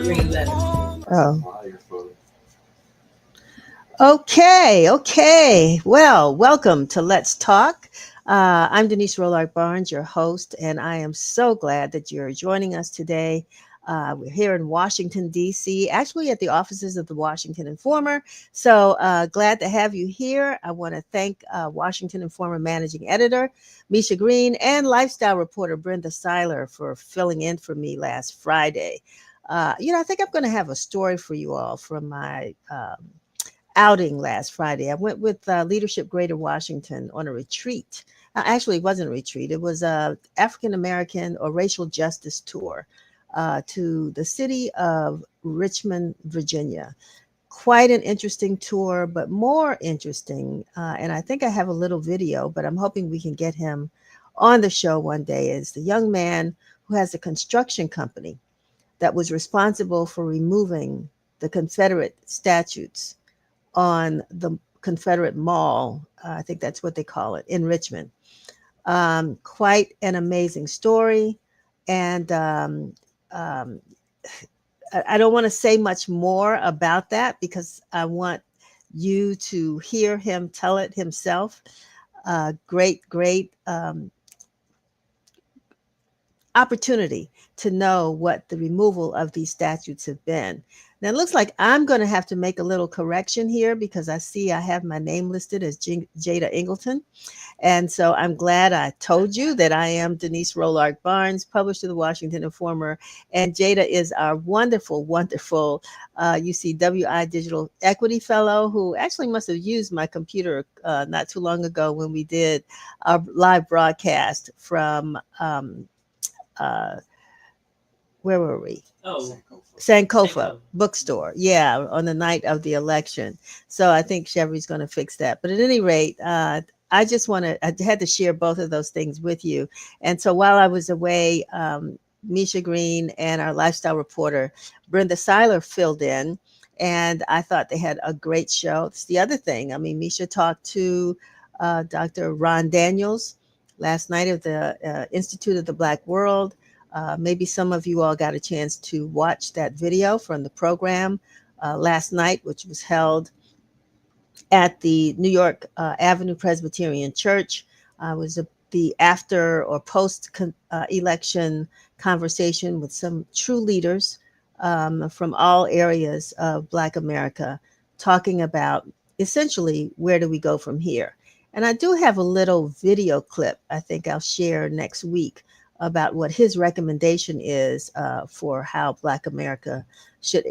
green letter. Oh. Okay. Well, welcome to Let's Talk. I'm Denise Rolark Barnes, your host, and I am so glad that you're joining us today. We're here in Washington, D.C., actually at the offices of the Washington Informer. So glad to have you here. I want to thank Washington Informer Managing Editor Misha Green and lifestyle reporter Brenda Siler for filling in for me last Friday. I think I'm going to have a story for you all from my outing last Friday. I went with Leadership Greater Washington on a retreat. Actually, it wasn't a retreat. It was a African American or racial justice tour to the city of Richmond, Virginia. Quite an interesting tour, but more interesting, and I think I have a little video, but I'm hoping we can get him on the show one day, is the young man who has a construction company that was responsible for removing the Confederate statues on the Confederate Mall. I think that's what they call it in Richmond. Quite an amazing story. And um, I don't want to say much more about that because I want you to hear him tell it himself. Great opportunity to know what the removal of these statutes have been. Now, it looks like I'm going to have to make a little correction here because I see I have my name listed as Jada Ingleton. And so I'm glad I told you that I am Denise Rolark Barnes, published to the Washington Informer. And Jada is our wonderful UCWI Digital Equity Fellow who actually must have used my computer not too long ago when we did our live broadcast from where were we? Oh, Sankofa bookstore. Yeah, on the night of the election. So I think Chevy's going to fix that. But at any rate, I had to share both of those things with you. And so while I was away, Misha Green and our lifestyle reporter, Brenda Siler, filled in. And I thought they had a great show. It's the other thing. I mean, Misha talked to Dr. Ron Daniels last night of the Institute of the Black World. Maybe some of you all got a chance to watch that video from the program last night, which was held at the New York Avenue Presbyterian Church. Was the after or post election conversation with some true leaders from all areas of Black America, talking about essentially where do we go from here. And I do have a little video clip I think I'll share next week about what his recommendation is for how Black America should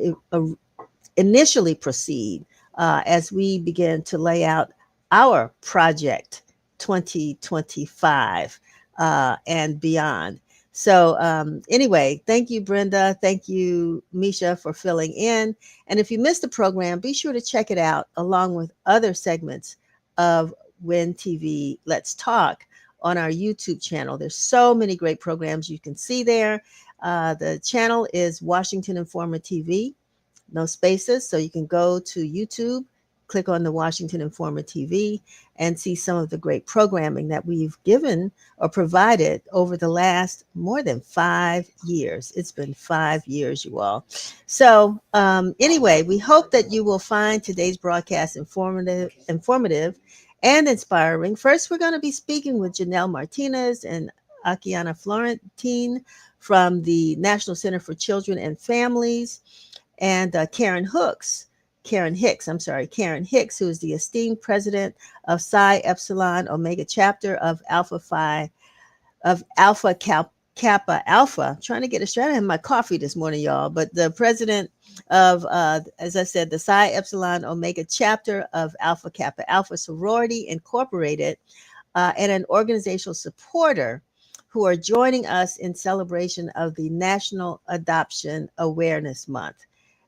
initially proceed as we begin to lay out our project 2025 and beyond. So anyway, thank you, Brenda. Thank you, Misha, for filling in. And if you missed the program, be sure to check it out along with other segments of Win TV Let's Talk on our YouTube channel. There's so many great programs you can see there. The channel is Washington Informer TV, no spaces. So you can go to YouTube, click on the Washington Informer TV, and see some of the great programming that we've given or provided over the last more than 5 years. It's been 5 years, you all. So anyway, we hope that you will find today's broadcast informative and inspiring. First, we're going to be speaking with Janelle Martinez and Akiana Florentine from the National Center for Children and Families, and Karen Hicks, who is the esteemed president of Psi Epsilon Omega chapter of Kappa Alpha. I'm trying to get a straight. I had my coffee this morning, y'all, but the president of, as I said, the Psi Epsilon Omega chapter of Alpha Kappa Alpha Sorority Incorporated, and an organizational supporter who are joining us in celebration of the National Adoption Awareness Month.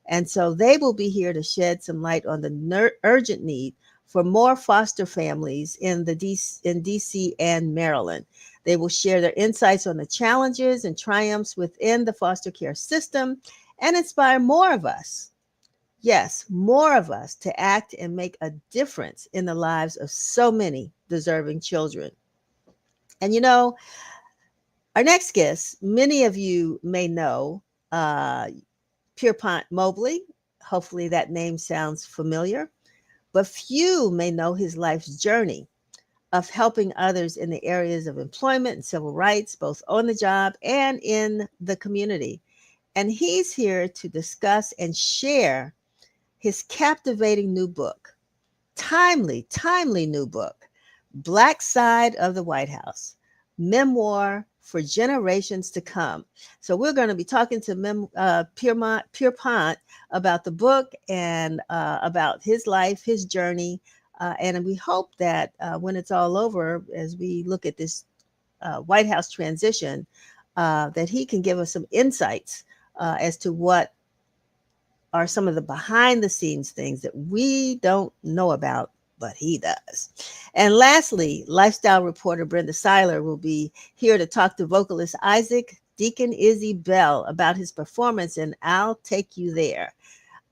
And so they will be here to shed some light on the urgent need for more foster families in DC and Maryland. They will share their insights on the challenges and triumphs within the foster care system and inspire more of us. Yes, more of us to act and make a difference in the lives of so many deserving children. And our next guest, many of you may know, Pierpont Mobley. Hopefully that name sounds familiar, but few may know his life's journey of helping others in the areas of employment and civil rights, both on the job and in the community. And he's here to discuss and share his captivating new book, timely new book, Black Side of the White House, memoir for generations to come. So we're going to be talking to Pierpont about the book and about his life, his journey. And we hope that when it's all over, as we look at this White House transition, that he can give us some insights as to what are some of the behind the scenes things that we don't know about, but he does. And lastly, lifestyle reporter Brenda Siler will be here to talk to vocalist Isaac Deacon Izzy Bell about his performance in I'll Take You There,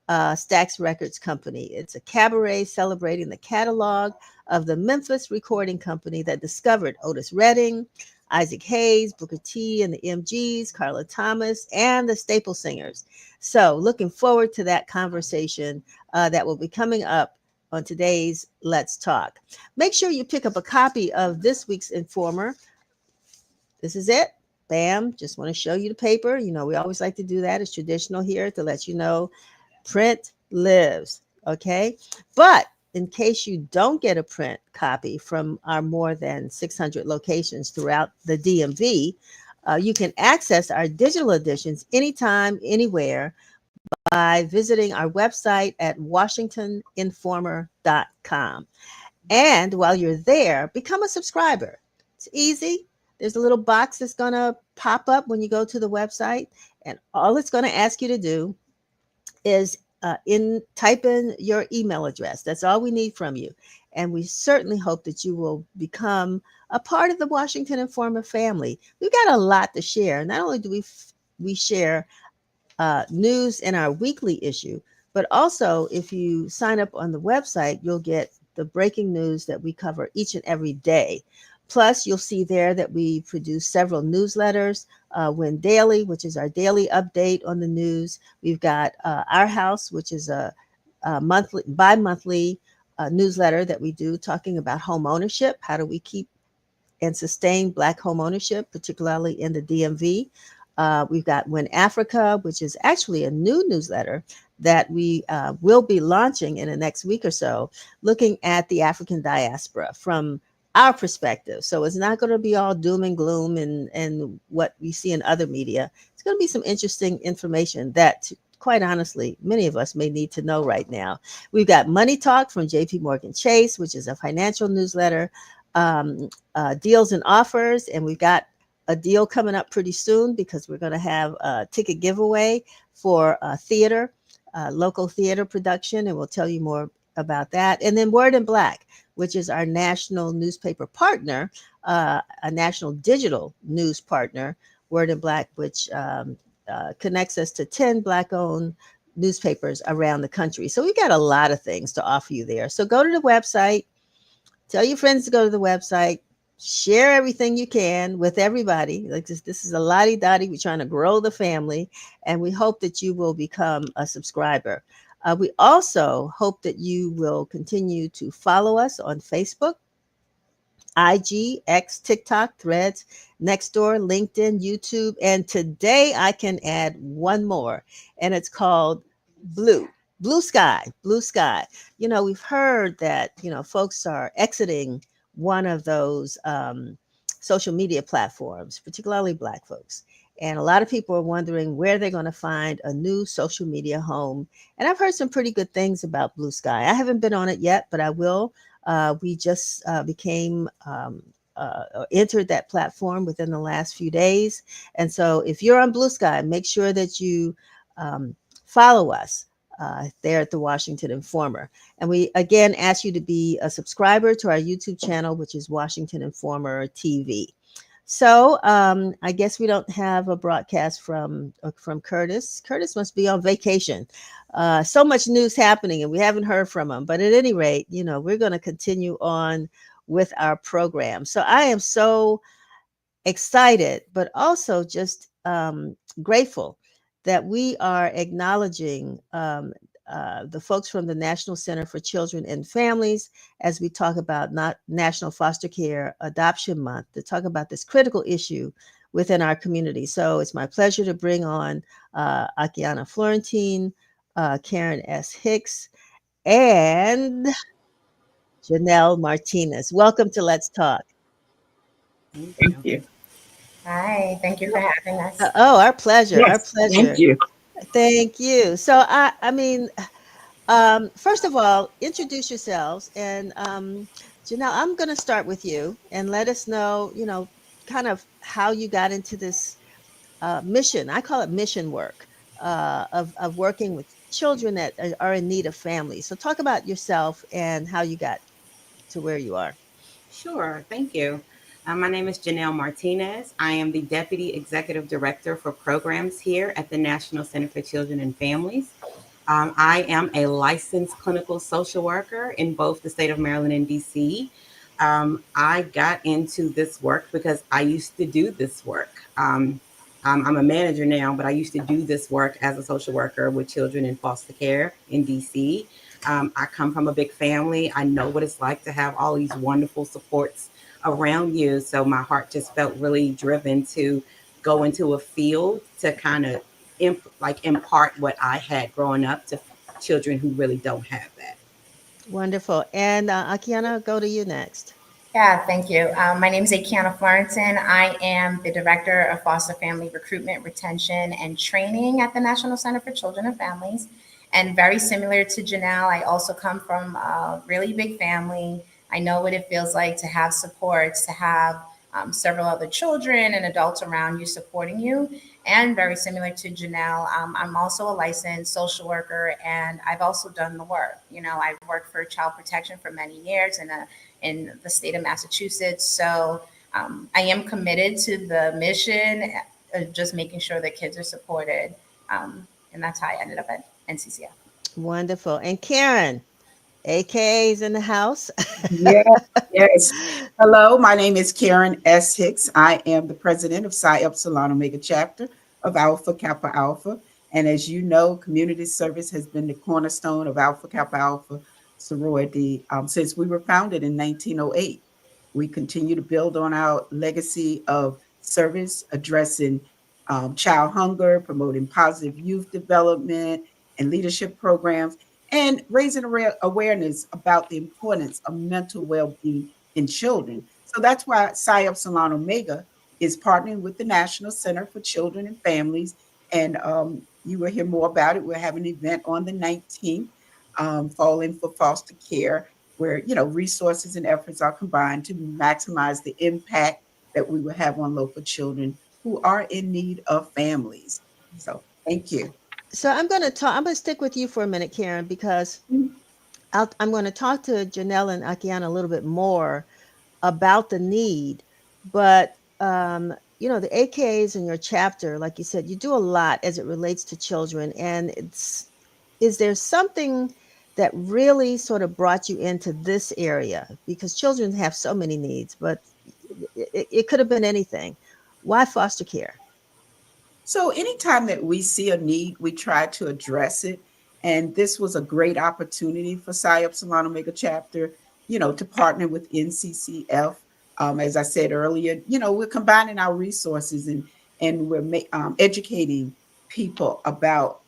Stax Records company. It's a cabaret celebrating the catalog of the Memphis recording company that discovered Otis Redding, Isaac Hayes, Booker T and the MGs, Carla Thomas, and the Staple Singers. So looking forward to that conversation that will be coming up on today's Let's Talk. Make sure you pick up a copy of this week's Informer. This is it. Bam. Just want to show you the paper. You know, we always like to do that. It's traditional here to let you know print lives. Okay. But in case you don't get a print copy from our more than 600 locations throughout the DMV, you can access our digital editions anytime, anywhere by visiting our website at washingtoninformer.com. And while you're there, become a subscriber. It's easy. There's a little box that's going to pop up when you go to the website, and all it's going to ask you to do is type in your email address. That's all we need from you. And we certainly hope that you will become a part of the Washington Informer family. We've got a lot to share. Not only do we share news in our weekly issue, but also if you sign up on the website, you'll get the breaking news that we cover each and every day. Plus, you'll see there that we produce several newsletters, When Daily, which is our daily update on the news. We've got Our House, which is a bi-monthly newsletter that we do talking about home ownership. How do we keep and sustain Black home ownership, particularly in the DMV? We've got When Africa, which is actually a new newsletter that we will be launching in the next week or so, looking at the African diaspora from our perspective. So it's not going to be all doom and gloom and what we see in other media. It's going to be some interesting information that, quite honestly, many of us may need to know right now. We've got Money Talk from JP Morgan Chase, which is a financial newsletter, deals and offers. And we've got a deal coming up pretty soon because we're going to have a ticket giveaway for theater, local theater production. And we'll tell you more about that. And then Word in Black, which is our national newspaper partner, a national digital news partner, Word in Black, which connects us to 10 Black-owned newspapers around the country. So we've got a lot of things to offer you there. So go to the website, tell your friends to go to the website, share everything you can with everybody. Like this is a lottie-dottie. We're trying to grow the family, and we hope that you will become a subscriber. We also hope that you will continue to follow us on Facebook, IG, X, TikTok, Threads, Nextdoor, LinkedIn, YouTube. And today I can add one more, and it's called Blue Sky. You know, we've heard that, you know, folks are exiting one of those social media platforms, particularly Black folks. And a lot of people are wondering where they're going to find a new social media home. And I've heard some pretty good things about Blue Sky. I haven't been on it yet, but I will. We just entered that platform within the last few days. And so if you're on Blue Sky, make sure that you follow us there at the Washington Informer. And we, again, ask you to be a subscriber to our YouTube channel, which is Washington Informer TV. So I guess we don't have a broadcast from Curtis. Curtis must be on vacation. So much news happening, and we haven't heard from him. But at any rate, you know, we're going to continue on with our program. So I am so excited, but also just grateful that we are acknowledging the folks from the National Center for Children and Families as we talk about not National Foster Care Adoption Month to talk about this critical issue within our community. So it's my pleasure to bring on Akiana Florentine, Karen S. Hicks, and Janelle Martinez. Welcome to Let's Talk. Thank Thank you. you. Hi, thank you for having us. Oh, our pleasure. Our Yes, thank pleasure. you. Thank you. So I mean, first of all, introduce yourselves. And Janelle, I'm going to start with you and let us know, kind of how you got into this mission. I call it mission work of working with children that are in need of families. So talk about yourself and how you got to where you are. Sure. Thank you. My name is Janelle Martinez. I am the Deputy Executive Director for Programs here at the National Center for Children and Families. I am a licensed clinical social worker in both the state of Maryland and DC. I got into this work because I used to do this work. I'm a manager now, but I used to do this work as a social worker with children in foster care in DC. I come from a big family. I know what it's like to have all these wonderful supports around you. So my heart just felt really driven to go into a field to kind of impart what I had growing up to children who really don't have that. Wonderful. And Akiana, go to you next. Yeah, thank you. My name is Akiana Florenton. I am the Director of Foster Family Recruitment, Retention, and Training at the National Center for Children and Families. And very similar to Janelle, I also come from a really big family. I know what it feels like to have supports, to have several other children and adults around you supporting you. And very similar to Janelle, I'm also a licensed social worker, and I've also done the work. I've worked for child protection for many years in the state of Massachusetts. So I am committed to the mission of just making sure that kids are supported. And that's how I ended up at NCCF. Wonderful. And Karen, AK's in the house. Yes, yes. Hello, my name is Karen S. Hicks. I am the president of Psi Epsilon Omega chapter of Alpha Kappa Alpha. And as you know, community service has been the cornerstone of Alpha Kappa Alpha sorority since we were founded in 1908. We continue to build on our legacy of service, addressing child hunger, promoting positive youth development and leadership programs, and raising awareness about the importance of mental well-being in children. So that's why Psi Epsilon Omega is partnering with the National Center for Children and Families. And you will hear more about it. We're having an event on the 19th, Falling for Foster Care, where resources and efforts are combined to maximize the impact that we will have on local children who are in need of families. So thank you. So I'm going to stick with you for a minute, Karen, because I'm going to talk to Janelle and Akiana a little bit more about the need. But, the AKAs in your chapter, like you said, you do a lot as it relates to children. And is there something that really sort of brought you into this area? Because children have so many needs, but it could have been anything. Why foster care? So anytime that we see a need, we try to address it. And this was a great opportunity for Psi Epsilon Omega chapter, to partner with NCCF. As I said earlier, we're combining our resources and we're educating people about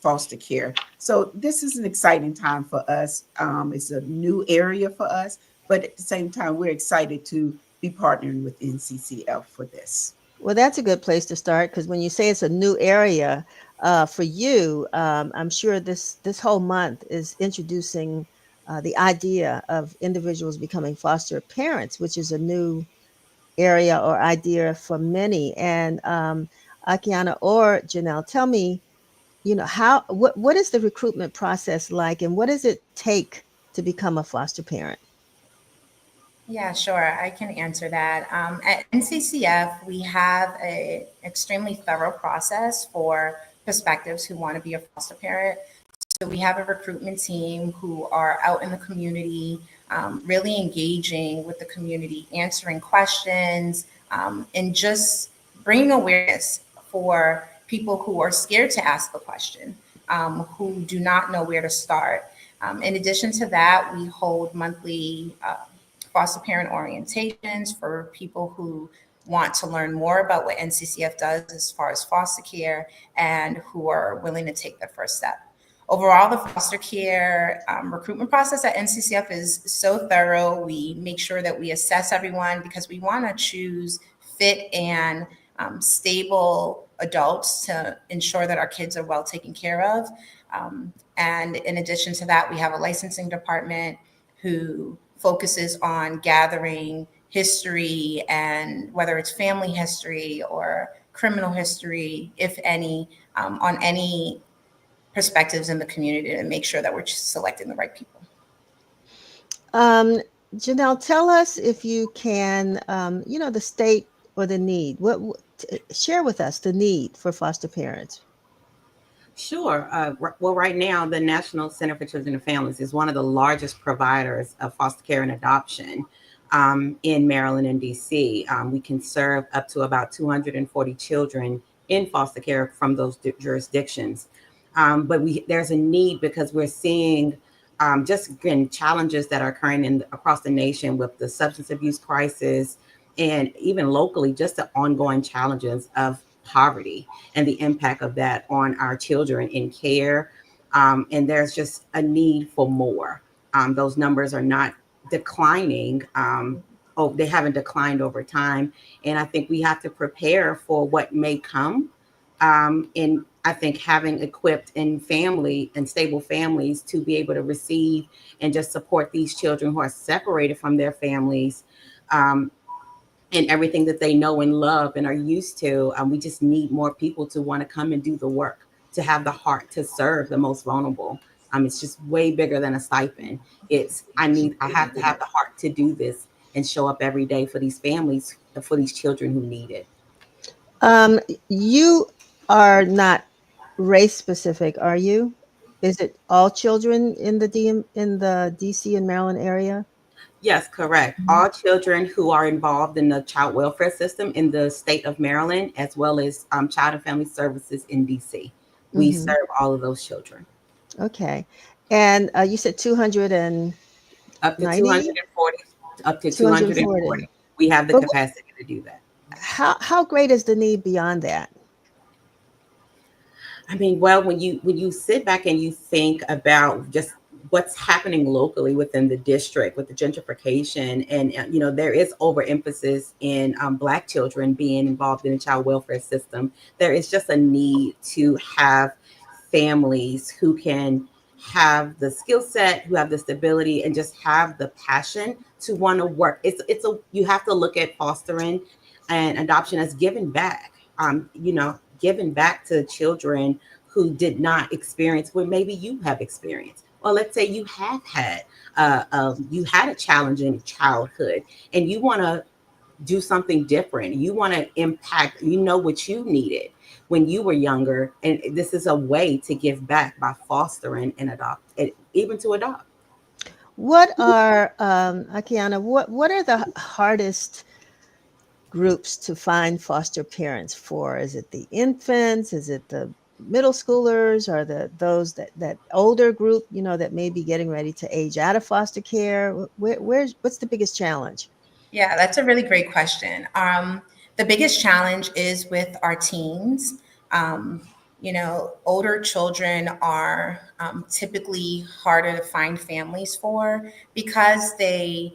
foster care. So this is an exciting time for us. It's a new area for us, but at the same time, we're excited to be partnering with NCCF for this. Well, that's a good place to start because when you say it's a new area for you, I'm sure this whole month is introducing the idea of individuals becoming foster parents, which is a new area or idea for many. And Akiana or Janelle, tell me, what is the recruitment process like, and what does it take to become a foster parent? Yeah, sure. I can answer that. At NCCF, we have an extremely thorough process for prospectives who want to be a foster parent. So we have a recruitment team who are out in the community, really engaging with the community, answering questions, and just bringing awareness for people who are scared to ask the question, who do not know where to start. In addition to that, we hold monthly foster parent orientations for people who want to learn more about what NCCF does as far as foster care and who are willing to take the first step. Overall, the foster care recruitment process at NCCF is so thorough. We make sure that we assess everyone because we want to choose fit and stable adults to ensure that our kids are well taken care of. And in addition to that, we have a licensing department who focuses on gathering history, and whether it's family history or criminal history, if any, on any perspectives in the community to make sure that we're selecting the right people. Um, Janelle, tell us if you can, the state or the need. Share with us the need for foster parents? Sure. Well, right now, the National Center for Children and Families is one of the largest providers of foster care and adoption in Maryland and DC. We can serve up to about 240 children in foster care from those jurisdictions. But there's a need because we're seeing just again challenges that are occurring across the nation with the substance abuse crisis, and even locally, just the ongoing challenges of poverty and the impact of that on our children in care. And there's just a need for more. Those numbers are not declining. They haven't declined over time. And I think we have to prepare for what may come. And I think having equipped and family and stable families to be able to receive and just support these children who are separated from their families, and everything that they know and love and are used to. We just need more people to want to come and do the work, to have the heart to serve the most vulnerable. It's just way bigger than a stipend. I have to have the heart to do this and show up every day for these families, for these children who need it. You are not race specific, are you? Is it all children in the DC and Maryland area? Yes, correct. All children who are involved in the child welfare system in the state of Maryland, as well as Child and Family Services in DC. We Mm-hmm. serve all of those children. Okay. And you said 290? Up to 240, up to 240. 240. We have the But capacity to do that. how great is the need beyond that? I mean, well, when you sit back and you think about just what's happening locally within the district with the gentrification, and there is overemphasis in Black children being involved in the child welfare system. There is just a need to have families who can have the skill set, who have the stability, and just have the passion to want to work. You have to look at fostering and adoption as giving back. Giving back to children who did not experience what maybe you have experienced. Or let's say you have had you had a challenging childhood, and you want to do something different. You want to impact. You know what you needed when you were younger, and this is a way to give back by fostering and even to adopt. What are Akiana, what are the hardest groups to find foster parents for? Is it the infants? Is it the middle schoolers, or those that older group, that may be getting ready to age out of foster care? What's the biggest challenge? Yeah, that's a really great question. The biggest challenge is with our teens. Older children are typically harder to find families for because they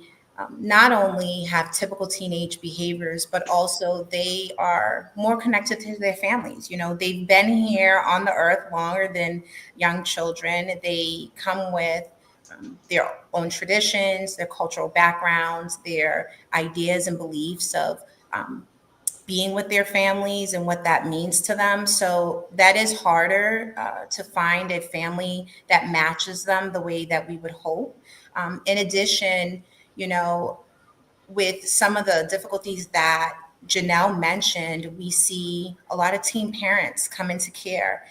not only have typical teenage behaviors, but also they are more connected to their families. They've been here on the earth longer than young children. They come with their own traditions, their cultural backgrounds, their ideas and beliefs of being with their families and what that means to them. So that is harder to find a family that matches them the way that we would hope. In addition, with some of the difficulties that Janelle mentioned, we see a lot of teen parents come into care.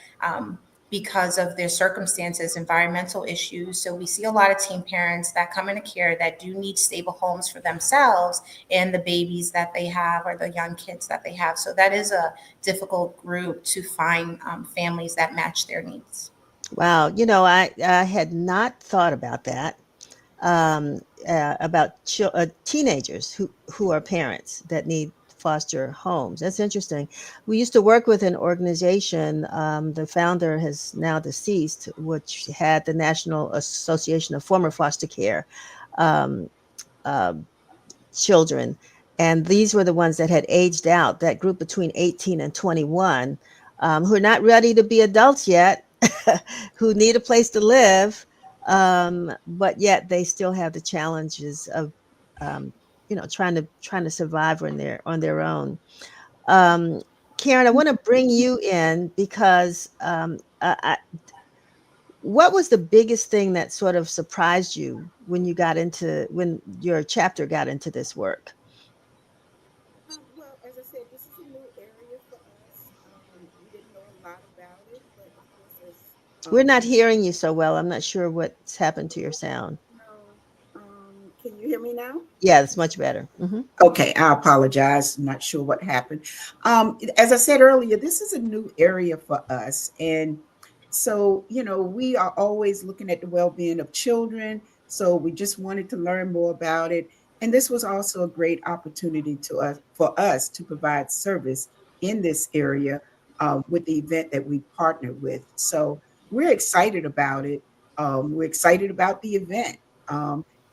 because of their circumstances, environmental issues. So we see a lot of teen parents that come into care that do need stable homes for themselves and the babies that they have or the young kids that they have. So that is a difficult group to find families that match their needs. Wow, I had not thought about that. About teenagers who are parents that need foster homes. That's interesting. We used to work with an organization. The founder has now deceased, which had the National Association of Former Foster Care um, uh, Children, and these were the ones that had aged out. That group between 18 and 21, who are not ready to be adults yet, who need a place to live, but yet they still have the challenges of, um, trying to survive on their own. Um, Karen, I want to bring you in because what was the biggest thing that sort of surprised you when your chapter got into this work? Well, as I said, this is a new area for us. We didn't know a lot about it, but of course, as We're not people hearing you so well. I'm not sure what's happened to your sound. know, can you hear me now? Yeah, it's much better. Okay, I apologize. I'm not sure what happened. As I said earlier, this is a new area for us. And so, we are always looking at the well being of children. So we just wanted to learn more about it. And this was also a great opportunity for us to provide service in this area with the event that we partnered with. So we're excited about it. We're excited about the event.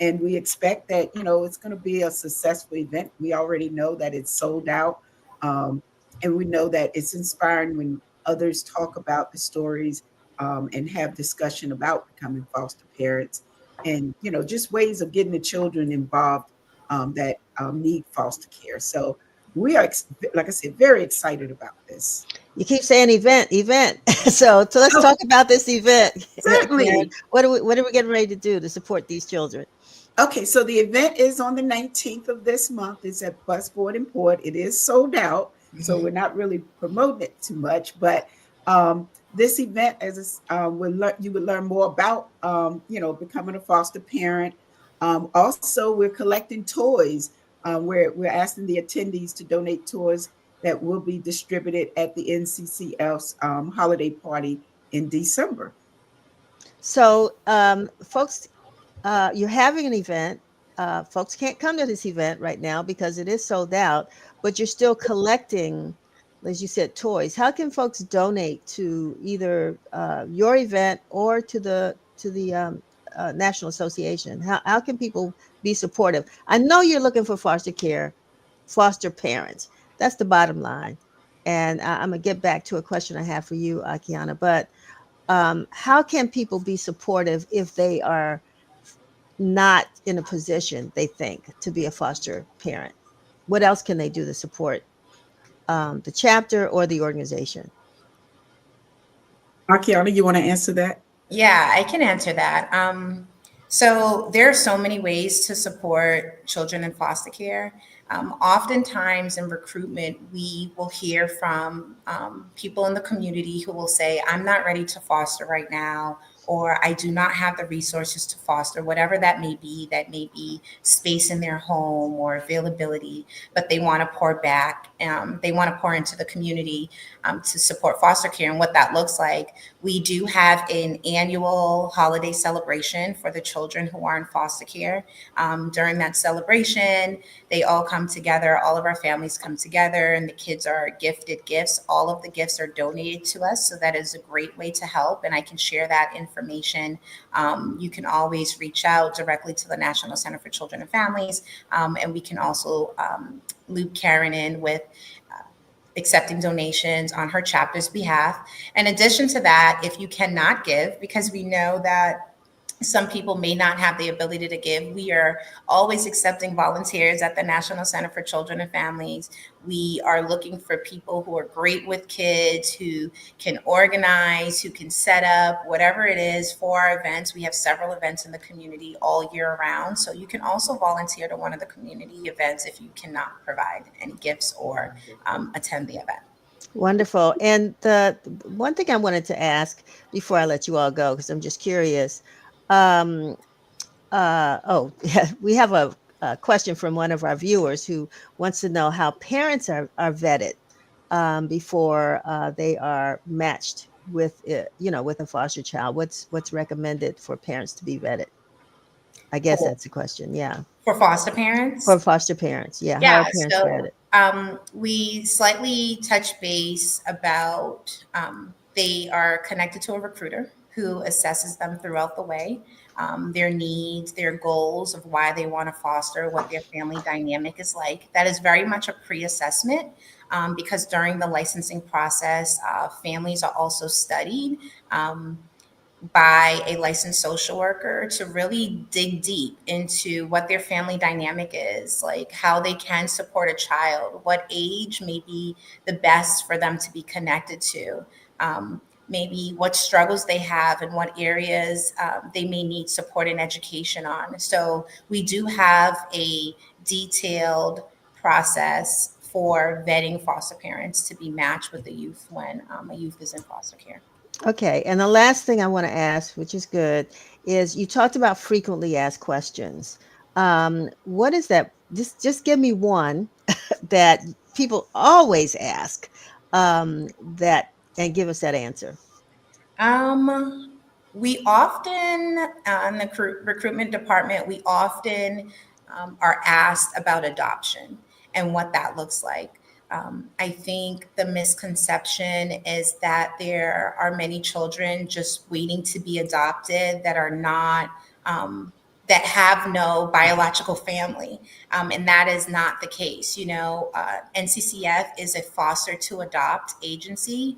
And we expect that it's going to be a successful event. We already know that it's sold out, um, and we know that it's inspiring when others talk about the stories and have discussion about becoming foster parents, and just ways of getting the children involved that need foster care. So we are, like I said, very excited about this. You keep saying event. So let's Oh, talk about this event. Karen. certainly. What are we getting ready to do to support these children? Okay, so the event is on the 19th of this month. It's at Busboard and Port. It is sold out, so we're not really promoting it too much. But this event, you would learn more about, becoming a foster parent. Also, we're collecting toys. We're asking the attendees to donate toys that will be distributed at the NCCF's holiday party in December. So, folks, you're having an event. Folks can't come to this event right now because it is sold out, but you're still collecting, as you said, toys. How can folks donate to either your event or to the National Association? How can people be supportive? I know you're looking for foster parents. That's the bottom line. And I'm gonna get back to a question I have for you, Akiana. But how can people be supportive if they are not in a position, they think, to be a foster parent? What else can they do to support the chapter or the organization? Akiana, you want to answer that? Yeah, I can answer that. So there are so many ways to support children in foster care. Oftentimes in recruitment, we will hear from people in the community who will say, I'm not ready to foster right now, or I do not have the resources to foster, whatever that may be space in their home or availability, but they want to pour back, they want to pour into the community to support foster care. And what that looks like, we do have an annual holiday celebration for the children who are in foster care. During that celebration, they all come together, all of our families come together, and the kids are gifted gifts. All of the gifts are donated to us, so that is a great way to help, and I can share that information. You can always reach out directly to the National Center for Children and Families, and we can also loop Karen in with accepting donations on her chapter's behalf. In addition to that, if you cannot give, because we know that some people may not have the ability to give, we are always accepting volunteers at the National Center for Children and Families. We are looking for people who are great with kids, who can organize, who can set up whatever it is for our events. We have several events in the community all year round. So you can also volunteer to one of the community events if you cannot provide any gifts or attend the event. Wonderful. And the one thing I wanted to ask before I let you all go, because I'm just curious. Um, yeah, we have a question from one of our viewers who wants to know how parents are vetted before they are matched with, with a foster child. What's recommended for parents to be vetted? I guess For, that's the question. Yeah. for foster parents. For foster parents. Yeah. How Yeah, are parents so vetted? we slightly touch base about they are connected to a recruiter who assesses them throughout the way, their needs, their goals of why they want to foster, what their family dynamic is like. That is very much a pre assessment because during the licensing process, families are also studied. By a licensed social worker to really dig deep into what their family dynamic is, like how they can support a child, what age may be the best for them to be connected to, maybe what struggles they have and what areas they may need support and education on. So we do have a detailed process for vetting foster parents to be matched with the youth when a youth is in foster care. Okay. And the last thing I want to ask, which is good, is you talked about frequently asked questions. What is that? Just give me one that people always ask that and give us that answer. We often, in the recruitment department, we often are asked about adoption and what that looks like. I think the misconception is that there are many children just waiting to be adopted that are not, that have no biological family. And that is not the case. NCCF is a foster to adopt agency.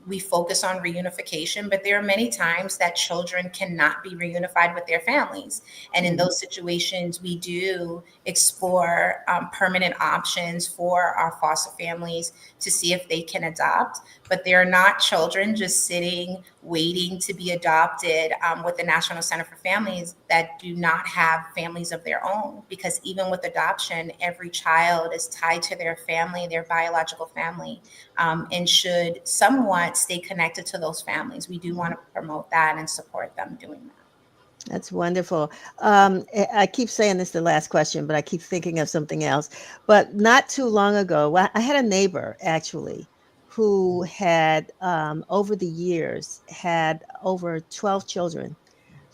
We focus on reunification, but there are many times that children cannot be reunified with their families. And in those situations, we do explore permanent options for our foster families to see if they can adopt. But they are not children just sitting, waiting to be adopted with the National Center for Families that do not have families of their own. Because even with adoption, every child is tied to their family, their biological family, and should somewhat stay connected to those families. We do want to promote that and support them doing that. That's wonderful. I keep saying this the last question, but I keep thinking of something else. But not too long ago, I had a neighbor actually who had, over the years, had over 12 children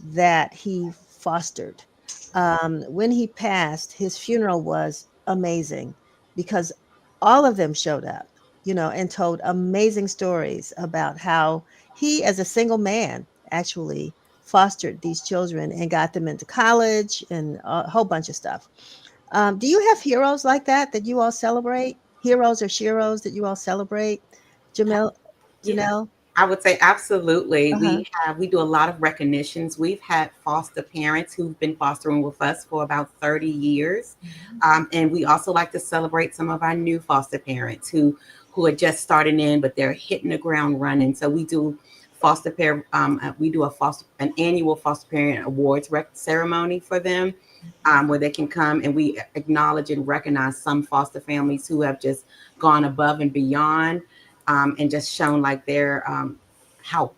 that he fostered. When he passed, his funeral was amazing because all of them showed up, and told amazing stories about how he, as a single man, actually fostered these children and got them into college and a whole bunch of stuff. Do you have heroes like that you all celebrate? Heroes or sheroes that you all celebrate? Jamel, Yeah, Janelle? I would say absolutely. Uh-huh. We do a lot of recognitions. We've had foster parents who've been fostering with us for about 30 years. And we also like to celebrate some of our new foster parents who are just starting in, but they're hitting the ground running. So we do we do an annual foster parent awards ceremony for them, where they can come and we acknowledge and recognize some foster families who have just gone above and beyond, and just shown like they're how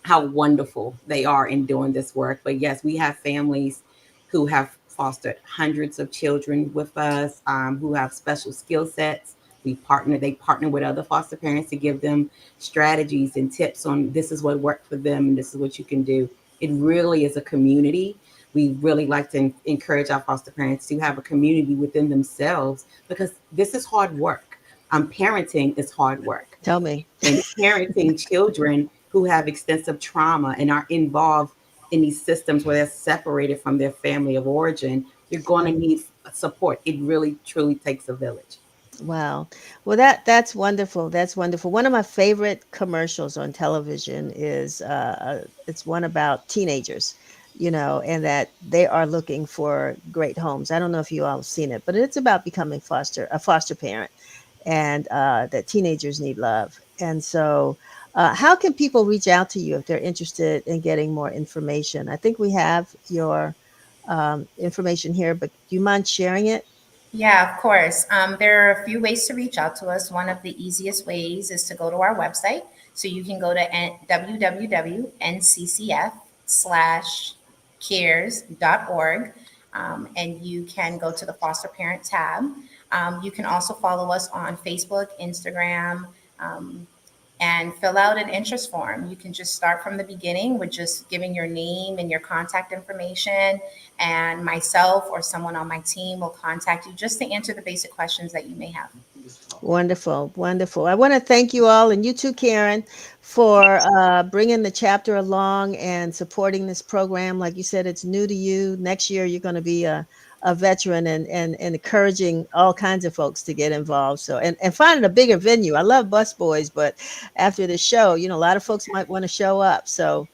wonderful they are in doing this work. But yes, we have families who have fostered hundreds of children with us, who have special skill sets. They partner with other foster parents to give them strategies and tips on this is what worked for them and this is what you can do. It really is a community. We really like to encourage our foster parents to have a community within themselves because this is hard work. Parenting is hard work, Tell me. and parenting children who have extensive trauma and are involved in these systems where they're separated from their family of origin, you're going to need support. It really, truly takes a village. Wow. Well, that's wonderful. That's wonderful. One of my favorite commercials on television is it's one about teenagers, and that they are looking for great homes. I don't know if you all have seen it, but it's about becoming a foster parent, and that teenagers need love. And so, how can people reach out to you if they're interested in getting more information? I think we have your information here, but do you mind sharing it? Yeah, of course. There are a few ways to reach out to us. One of the easiest ways is to go to our website. So you can go to www.nccf/cares.org, and you can go to the foster parent tab. You can also follow us on Facebook, Instagram, um, and fill out an interest form. You can just start from the beginning with just giving your name and your contact information, and myself or someone on my team will contact you just to answer the basic questions that you may have. Wonderful, wonderful. I want to thank you all, and you too, Karen, for bringing the chapter along and supporting this program. Like you said, it's new to you. Next year, you're going to be a veteran, and encouraging all kinds of folks to get involved. So, and finding a bigger venue. I love Bus Boys, but after the show, a lot of folks might want to show up. So,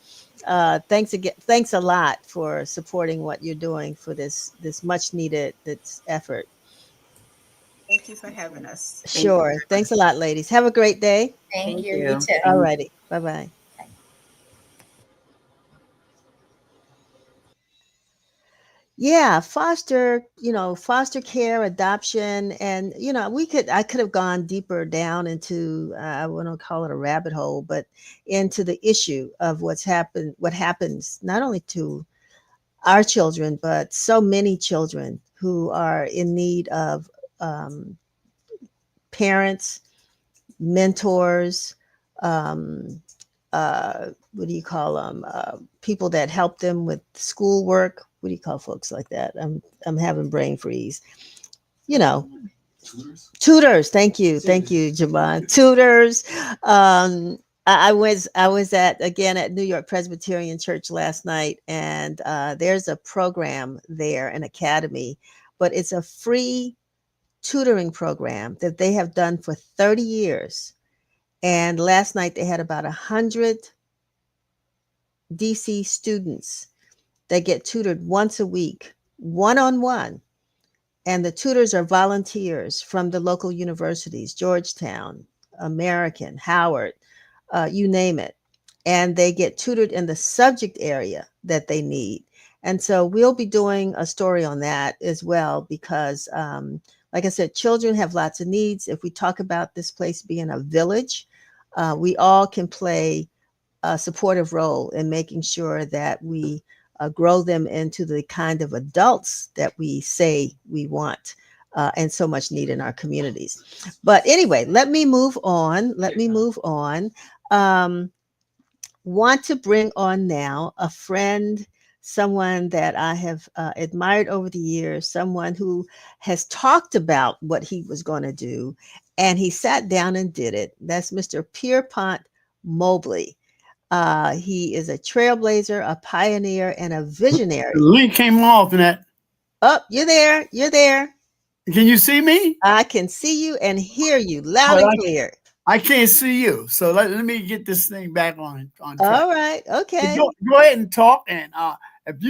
thanks again. Thanks a lot for supporting what you're doing for this much needed this effort. Thank you for having us. Thank you. Sure. Thanks a lot, ladies. Have a great day. Thank Thank you. You you. too. All righty. Bye-bye. Yeah, foster care, adoption, and I could have gone deeper down into I wouldn't call it a rabbit hole, but into the issue of what happens not only to our children, but so many children who are in need of um, parents, mentors, um, what do you call them? People that help them with schoolwork. What do you call folks like that? I'm having brain freeze. You know, tutors. Thank you, Javon. Tutors. I was at New York Presbyterian Church last night, and there's a program there, an academy, but it's a free tutoring program that they have done for 30 years. And last night they had about 100 DC students that get tutored once a week, one-on-one. And the tutors are volunteers from the local universities, Georgetown, American, Howard, you name it. And they get tutored in the subject area that they need. And so we'll be doing a story on that as well, because like I said, children have lots of needs. If we talk about this place being a village, we all can play a supportive role in making sure that we grow them into the kind of adults that we say we want and so much need in our communities. But anyway, let me move on. Want to bring on now a friend, someone that I have admired over the years, someone who has talked about what he was going to do, and he sat down and did it. That's Mr. Pierpont Mobley. He is a trailblazer, a pioneer, and a visionary. The link came off in that. Oh, you're there. You're there. Can you see me? I can see you and hear you loud and clear. I can't see you. So let me get this thing back on track. All right. Okay. Go ahead and talk. And if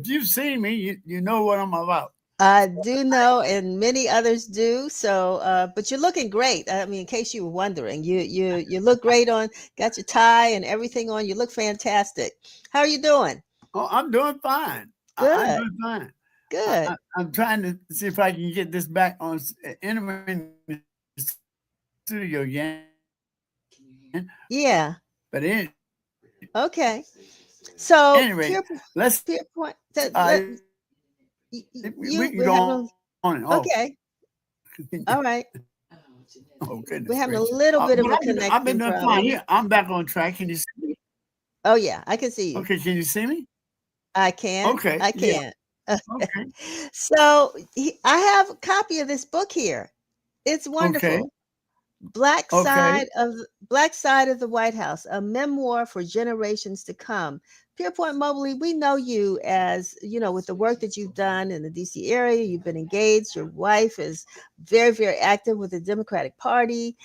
you've seen me, you know what I'm about. I do know, and many others do. So, but you're looking great. I mean, in case you were wondering, you look great on. Got your tie and everything on. You look fantastic. How are you doing? Oh, I'm doing fine. Good. I'm doing fine. Good. I'm trying to see if I can get this back on entering the studio again. Yeah. But anyway. Okay. So anyway, let's. Pierpont. We can go on. Okay. All right. Oh, we're having a little bit of a connection. I've been doing fine. Yeah, I'm back on track. Can you see me? Oh yeah, I can see you. Okay, can you see me? I can. Okay, I can. Yeah. Okay. So I have a copy of this book here. It's wonderful. Okay. Black Side of the White House, a memoir for generations to come. Pierpont Mobley, we know you as, with the work that you've done in the DC area. You've been engaged. Your wife is very, very active with the Democratic Party,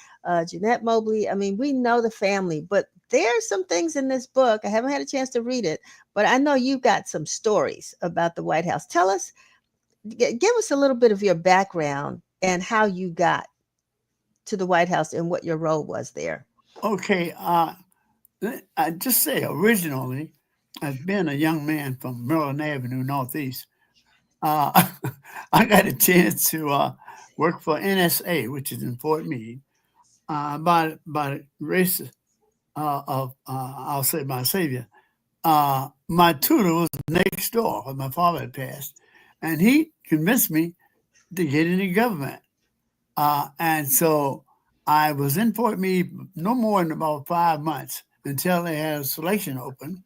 Jeanette Mobley. I mean, we know the family, but there are some things in this book. I haven't had a chance to read it, but I know you've got some stories about the White House. Tell us, give us a little bit of your background and how you got to the White House and what your role was there. Okay. I just say originally, I've been a young man from Maryland Avenue, Northeast. uh, I got a chance to work for NSA, which is in Fort Meade, by grace of I'll say my savior. My tutor was next door when my father had passed, and he convinced me to get into government. And so I was in Fort Meade no more than about 5 months until they had a selection open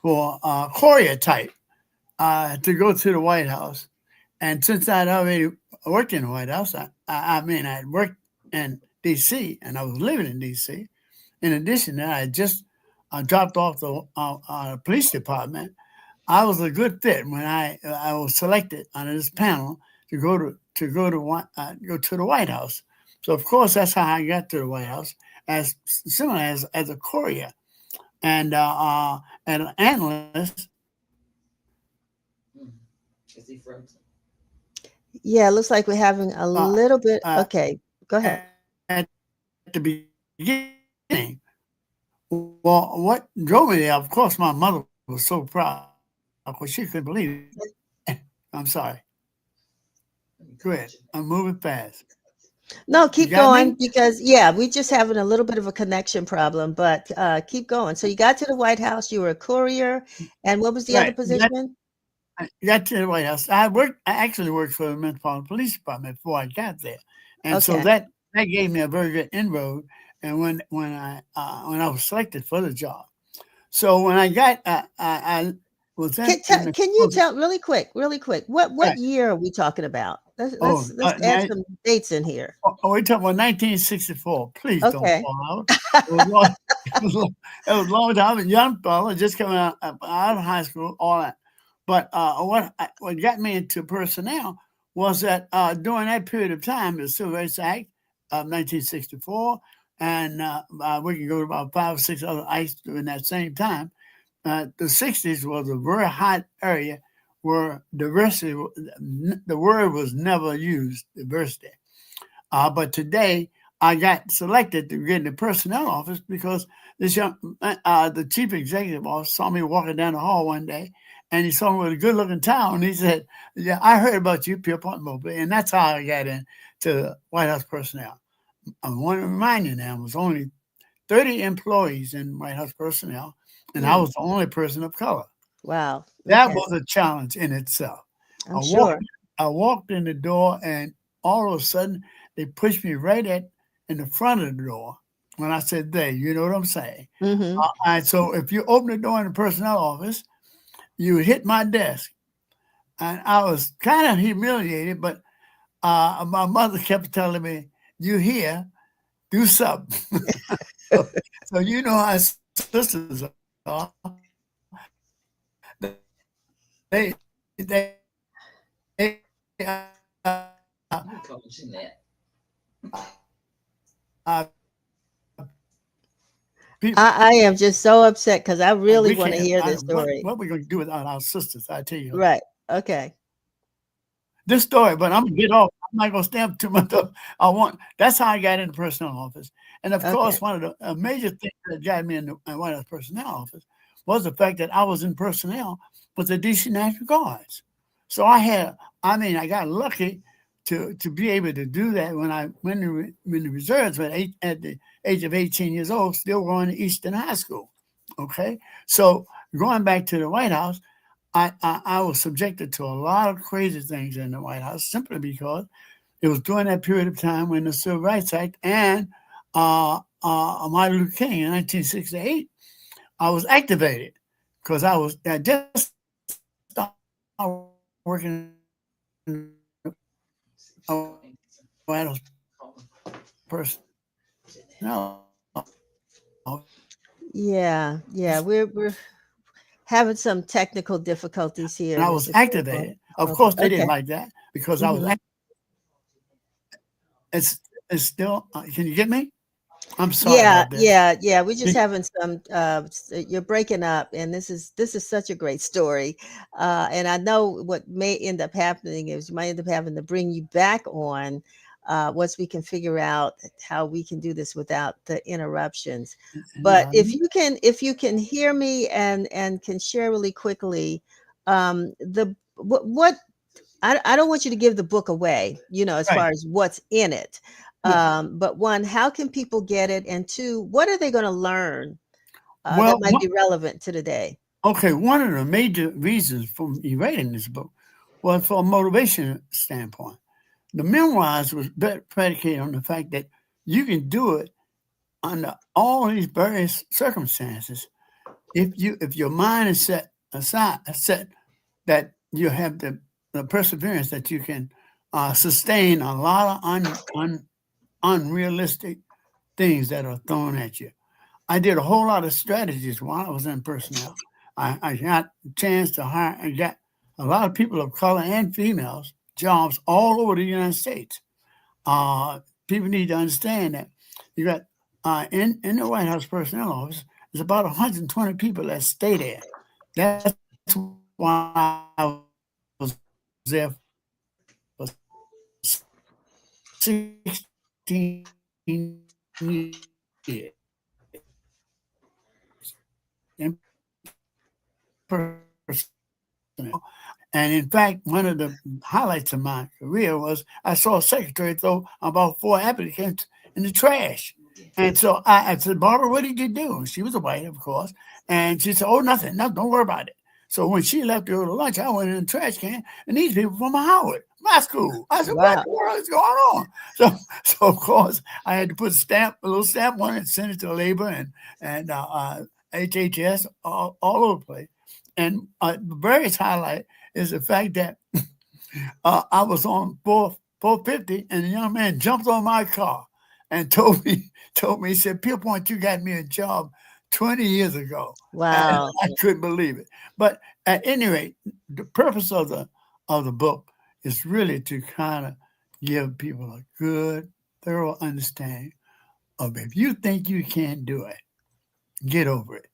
for courier type to go to the White House. And since I'd already worked in the White House, I mean, I'd worked in D.C. and I was living in D.C. In addition to that, I just dropped off the police department. I was a good fit when I was selected on this panel to go to the White House. So of course that's how I got to the White House, as similar as a courier and an analyst. Is he frozen? Yeah, it looks like we're having a little bit. Okay, go ahead. At the beginning, well, what drove me there? Of course, my mother was so proud. Of course, she couldn't believe it. I'm sorry. Go ahead. I'm moving fast. No, keep got going me? because we're just having a little bit of a connection problem, but keep going. So you got to the White House, you were a courier, and what was the other Right. position? I got to the White House. I actually worked for the Metropolitan Police Department before I got there, and so Okay. that gave me a very good inroad. And when I was selected for the job, so when I got I was in Can you tell really quick, what Right. year are we talking about? Let's Oh, add some dates in here. we're talking about 1964. Please don't Okay. fall out. It was long, it was a long time. I was a young fella, just coming out of high school, all that. But what got me into personnel was that during that period of time, the Civil Rights Act of 1964, and we can go to about 5 or 6 other acts during that same time. The 60s was a very hot area where diversity, the word was never used, diversity. But today, I got selected to get in the personnel office because this the chief executive officer saw me walking down the hall one day, and he saw me with a good-looking towel, and he said, "Yeah, I heard about you, Pierpont Mobley," and that's how I got into White House personnel. I want to remind you now, it was only 30 employees in White House personnel, and I was the only person of color. Wow. That Okay. was a challenge in itself. I'm sure. I walked in the door, and all of a sudden, they pushed me right in the front of the door. When I said they, you know what I'm saying? Mm-hmm. And so if you open the door in the personnel office, you would hit my desk. And I was kind of humiliated, but my mother kept telling me, "You here, do something." so you know how sisters are. They I am just so upset because I really we want to can't. hear this story. What we going to do without our sisters? I tell you. Right. Okay. This story, but I'm gonna get off. I'm not gonna stamp too much up. That's how I got into the personnel office. And of Okay. course, one of the major things that got me in the White House personnel office was the fact that I was in personnel with the DC National Guards. So I got lucky to be able to do that when I went in the reserves at the age of 18 years old, still going to Eastern High School. Okay, so going back to the White House. I was subjected to a lot of crazy things in the White House simply because it was during that period of time when the Civil Rights Act and Martin Luther King in 1968, I was activated because I just started working in the White House personnel. Yeah. We're having some technical difficulties here. And I was Mr. activated. Of course, they didn't Okay. like that because I was. It's still. Can you get me? I'm sorry about this. Yeah. We're just having some. You're breaking up, and this is such a great story. And I know what may end up happening is you might end up having to bring you back on once we can figure out how we can do this without the interruptions. But if you can hear me and can share really quickly, what I don't want you to give the book away, as Right. far as what's in it. Yeah. But one, how can people get it? And two, what are they going to learn that Well, might be relevant to today? okay, one of the major reasons for me writing this book was for a motivation standpoint. The memoirs was predicated on the fact that you can do it under all these various circumstances if your mind is set that you have the perseverance that you can sustain a lot of unrealistic things that are thrown at you. I did a whole lot of strategies while I was in personnel. I got a chance to hire and got a lot of people of color and females jobs all over the United States. People need to understand that you got in the White House personnel office, there's about 120 people that stay there. That's why I was there for 16 years. In personnel. And in fact, one of the highlights of my career was I saw a secretary throw about 4 applicants in the trash. And so I said, Barbara, what did you do? She was a white, of course. And she said, oh, nothing, don't worry about it. So when she left to go to lunch, I went in the trash can, and these people from Howard, my school. I said, Wow. what in the world is going on? So of course, I had to put a little stamp on it and send it to labor and HHS all over the place. And the various highlight is the fact that I was on 450, and a young man jumped on my car and told me, he said, Pierpont, you got me a job 20 years ago. Wow. And I couldn't believe it. But at any rate, the purpose of the book is really to kind of give people a good, thorough understanding of if you think you can't do it, get over it.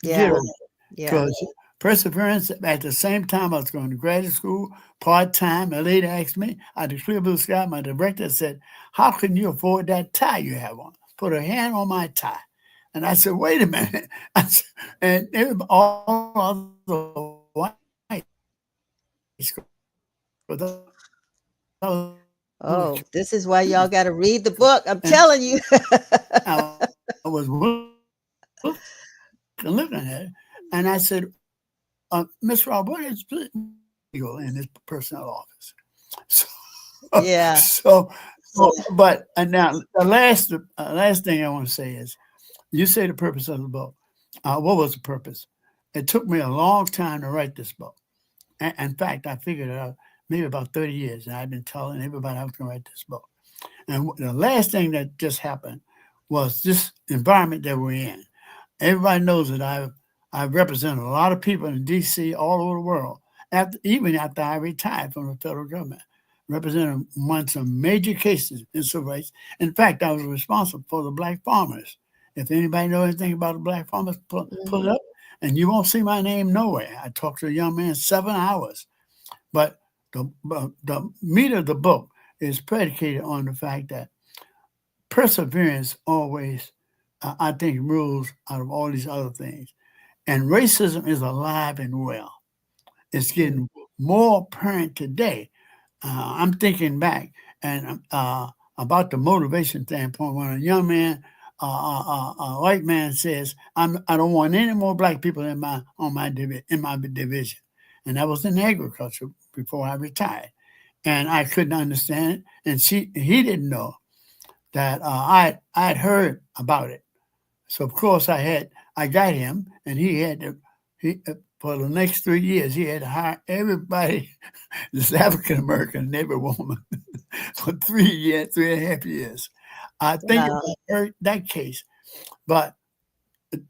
Yeah. Get over it. Yeah. Because perseverance, at the same time I was going to graduate school, part-time, a lady asked me, I had clear blue sky, my director said, how can you afford that tie you have on? Put her hand on my tie. And I said, wait a minute. And all other white Oh, this is why y'all got to read the book. I'm telling you. I was looking at it, and I said, Miss Rob, what is legal in this personnel office? So, Yeah. But now the last thing I want to say is, you say the purpose of the book. What was the purpose? It took me a long time to write this book. In fact, I figured it out maybe about 30 years, and I've been telling everybody I was going to write this book. And the last thing that just happened was this environment that we're in. Everybody knows that I've represented a lot of people in D.C. all over the world, even after I retired from the federal government. Represented won some major cases in civil rights. In fact, I was responsible for the black farmers. If anybody knows anything about the black farmers, pull it up, and you won't see my name nowhere. I talked to a young man 7 hours. But the meat of the book is predicated on the fact that perseverance always, I think, rules out of all these other things. And racism is alive and well. It's getting more apparent today. I'm thinking back and about the motivation standpoint when a young man, a white man says, I don't want any more black people in my division. And that was in agriculture before I retired. And I couldn't understand it. And he didn't know that I'd heard about it. So of course I got him, and he for the next 3 years, he had to hire everybody, this African American and every woman, for 3.5 years. I think about that case. But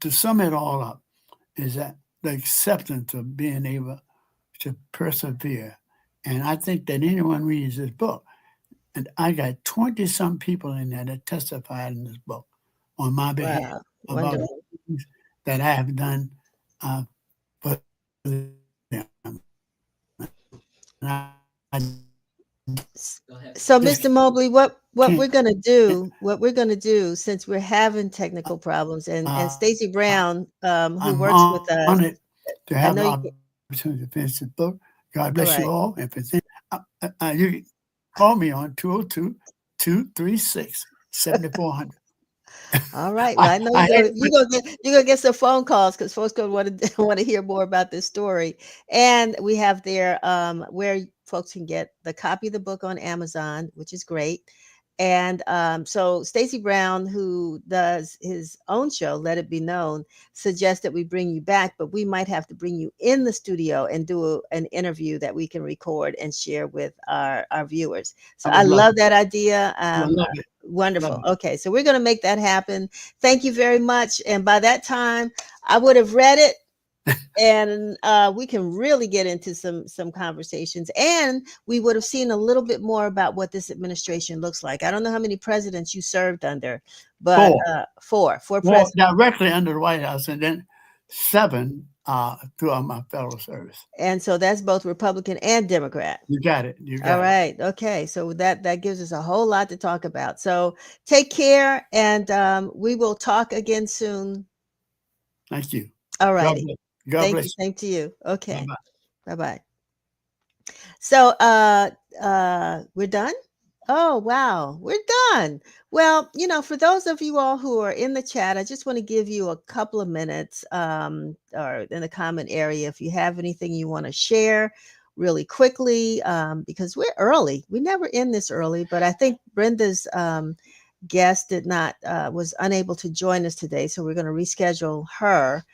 to sum it all up, is that the acceptance of being able to persevere. And I think that anyone reads this book, and I got 20-some people in there that testified in this book on my behalf about things that I have done for them. So, Mr. Mobley, what we're gonna do, since we're having technical problems, and Stacey Brown, who works with us, to have the opportunity to finish the book, God bless you all. If it's in, you can call me on 202-236-7400. All right. Well, I know you're gonna get some phone calls because folks gonna want to want to hear more about this story. And we have there where folks can get the copy of the book on Amazon, which is great. And so Stacey Brown, who does his own show, Let It Be Known, suggests that we bring you back, but we might have to bring you in the studio and do an interview that we can record and share with our viewers. So I love that idea. Love it. Wonderful. Love it. Okay, so we're going to make that happen. Thank you very much. And by that time, I would have read it. And we can really get into some conversations, and we would have seen a little bit more about what this administration looks like. I don't know how many presidents you served under, but four presidents directly under the White House, and then 7 throughout my federal service. And so that's both Republican and Democrat. You got it. All right. Okay. So that gives us a whole lot to talk about. So take care, and we will talk again soon. Thank you. All right. God bless you. Same to you. Okay. Bye-bye. Bye-bye. So we're done. Oh, wow. We're done. Well, for those of you all who are in the chat, I just want to give you a couple of minutes or in the comment area if you have anything you want to share really quickly, because we're early. We never end this early, but I think Brenda's guest was unable to join us today, so we're going to reschedule her.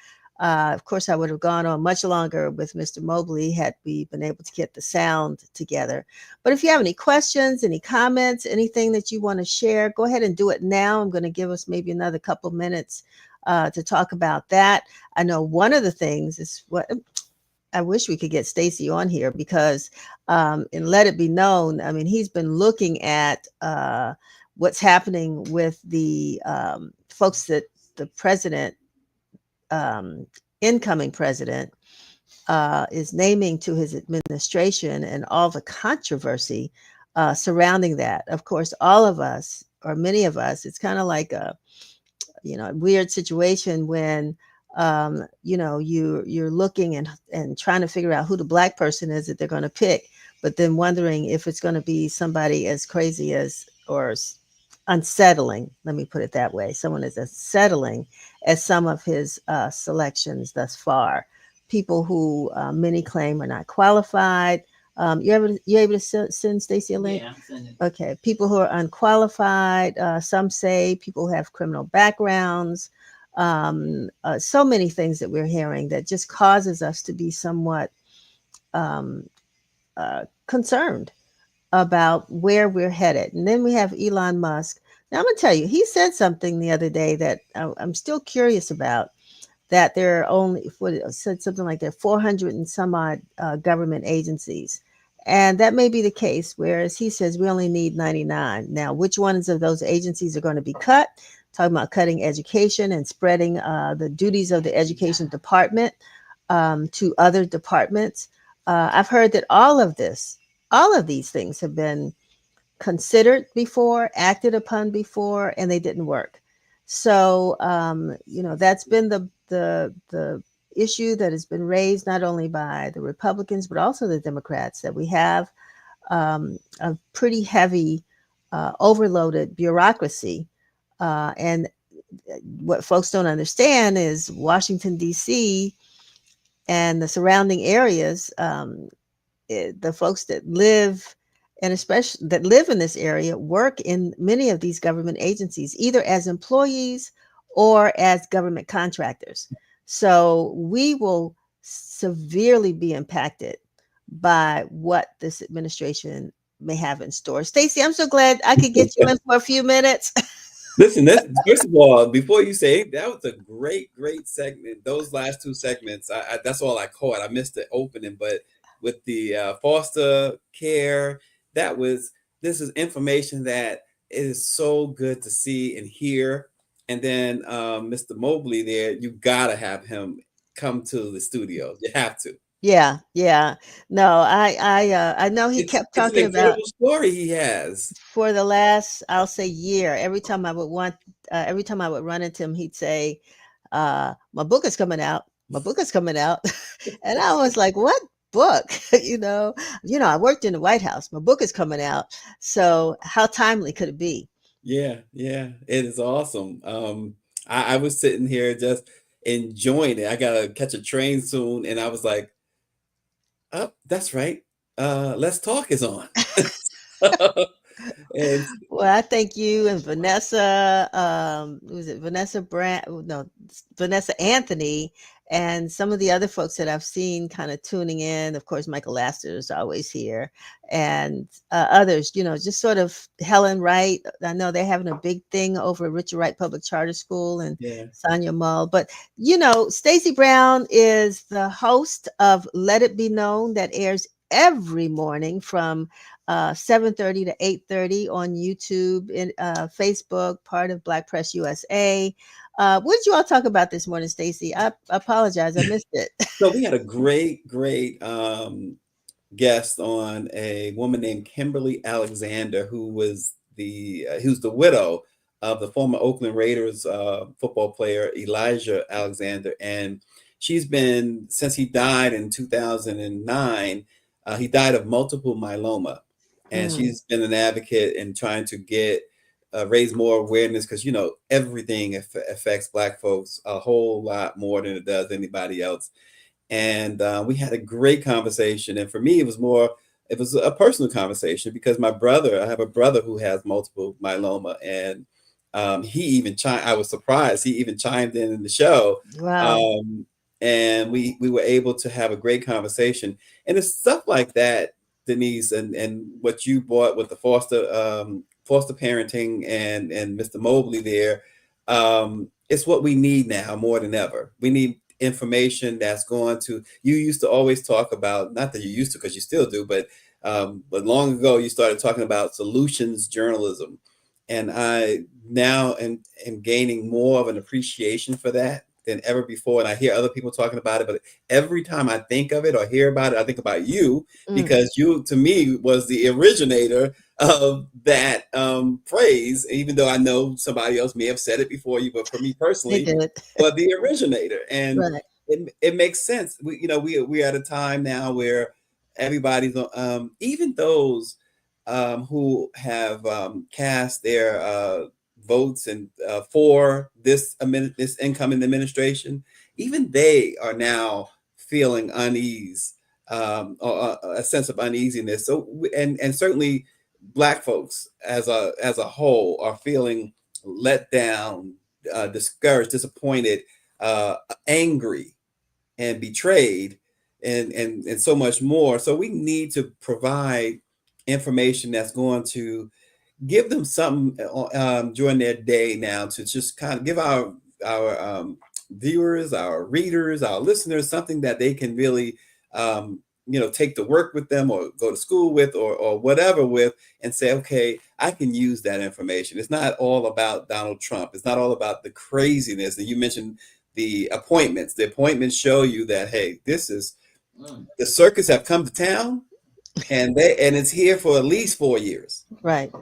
Of course, I would have gone on much longer with Mr. Mobley had we been able to get the sound together. But if you have any questions, any comments, anything that you want to share, go ahead and do it now. I'm going to give us maybe another couple minutes to talk about that. I know one of the things is what I wish we could get Stacey on here, because in Let It Be Known, I mean, he's been looking at what's happening with the folks that the president, incoming president, is naming to his administration, and all the controversy surrounding that. Of course, all of us, or many of us, it's kind of like a weird situation when you're looking and trying to figure out who the Black person is that they're going to pick, but then wondering if it's going to be somebody as crazy as, or unsettling, let me put it that way, someone as unsettling as some of his selections thus far. People who many claim are not qualified. You able to send Stacey a link? Yeah, I'm sending. Okay. People who are unqualified. Some say people who have criminal backgrounds. So many things that we're hearing that just causes us to be somewhat concerned about where we're headed. And then we have Elon Musk. Now I'm going to tell you, he said something the other day that I'm still curious about, that there are only, said something like there are 400 and some odd government agencies. And that may be the case, whereas he says we only need 99. Now, which ones of those agencies are going to be cut? Talking about cutting education and spreading the duties of the education department to other departments. I've heard that all of these things have been considered before, acted upon before, and they didn't work. So, that's been the issue that has been raised not only by the Republicans, but also the Democrats, that we have a pretty heavy, overloaded bureaucracy. And what folks don't understand is Washington, D.C. and the surrounding areas, the folks that live, and especially that live in this area, work in many of these government agencies, either as employees or as government contractors. So we will severely be impacted by what this administration may have in store. Stacey, I'm so glad I could get you in for a few minutes. Listen, first of all, before you say, that was a great segment. Those last 2 segments, that's all I caught. I missed the opening, but with the foster care, this is information that is so good to see and hear. And then Mr. Mobley there, you gotta have him come to the studio. You have to. Yeah. No, I know he kept talking about. It's an incredible story he has. For the last, I'll say, year, every time I would run into him, he'd say, "My book is coming out. My book is coming out," and I was like, "What book. I worked in the White House. My book is coming out. So how timely could it be? Yeah, it is awesome. I was sitting here just enjoying it. I gotta catch a train soon, and I was like, "Oh, that's right. Let's Talk is on." And Well, I thank you and Vanessa, was it Vanessa Brand? No, Vanessa Anthony, and some of the other folks that I've seen kind of tuning in. Of course, Michael Laster is always here, and others, just sort of Helen Wright. I know they're having a big thing over at Richard Wright Public Charter School and yeah, Sonia Mull. But, Stacey Brown is the host of Let It Be Known that airs every morning from 7:30 to 8:30 on YouTube and Facebook, part of Black Press USA. What did you all talk about this morning, Stacey? I apologize, I missed it. so we had a great guest on, a woman named Kimberly Alexander, who's the widow of the former Oakland Raiders football player Elijah Alexander, and she's been, since he died in 2009. He died of multiple myeloma, and she's been an advocate in trying to get raise more awareness, because everything affects Black folks a whole lot more than it does anybody else. And we had a great conversation. And for me, it was a personal conversation, because I have a brother who has multiple myeloma, and I was surprised he even chimed in the show. Wow. And we were able to have a great conversation. And it's stuff like that, Denise, and what you brought with the foster parenting and Mr. Mobley there. It's what we need now more than ever. We need information that's going to, you used to always talk about, not that you used to, because you still do, but long ago you started talking about solutions journalism. And I now am gaining more of an appreciation for that than ever before. And I hear other people talking about it, but every time I think of it or hear about it, I think about you, because you, to me, was the originator of that phrase, even though I know somebody else may have said it before you, but for me They personally, did. but the originator. And Right. it makes sense. We're at a time now where everybody's even those who have cast their votes and for this incoming administration, even they are now feeling unease, or a sense of uneasiness. So, and certainly Black folks as a whole are feeling let down, discouraged, disappointed, angry, and betrayed, and so much more. So we need to provide information that's going to give them something during their day now, to just kind of give our viewers, our readers, our listeners something that they can really take to work with them, or go to school with, or whatever with, and say, okay, I can use that information. It's not all about Donald Trump. It's not all about the craziness. And you mentioned the appointments. The appointments show you that, hey, this is the circus have come to town, and it's here for at least 4 years. Right.